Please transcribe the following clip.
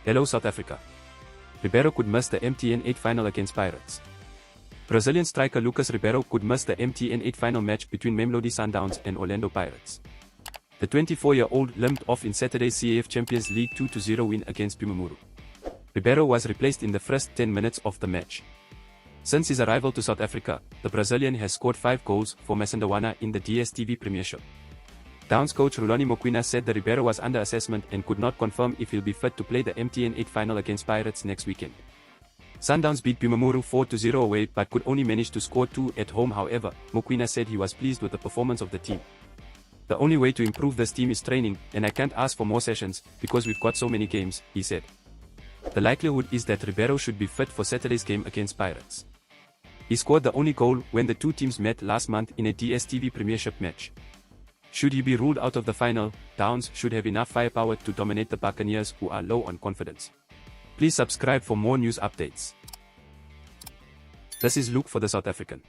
Hello South Africa. Ribeiro could miss the MTN8 final against Pirates. Brazilian striker Lucas Ribeiro could miss the MTN8 final match between Mamelodi Sundowns and Orlando Pirates. The 24-year-old limped off in Saturday's CAF Champions League 2-0 win against Bumamuru. Ribeiro was replaced in the first 10 minutes of the match. Since his arrival to South Africa, the Brazilian has scored 5 goals for masandawana in the DStv Premiership. Downs coach Rulani Mokoena said that Ribeiro was under assessment and could not confirm if he'll be fit to play the MTN8 final against Pirates next weekend. Sundowns beat Bumamuru 4-0 away but could only manage to score 2 at home. However, Mokoena said he was pleased with the performance of the team. The only way to improve this team is training, and I can't ask for more sessions because we've got so many games, he said. The likelihood is that Ribeiro should be fit for Saturday's game against Pirates. He scored the only goal when the two teams met last month in a DStv Premiership match. Should he be ruled out of the final, Downs should have enough firepower to dominate the Buccaneers, who are low on confidence. Please subscribe for more news updates. This is Luke for the South African.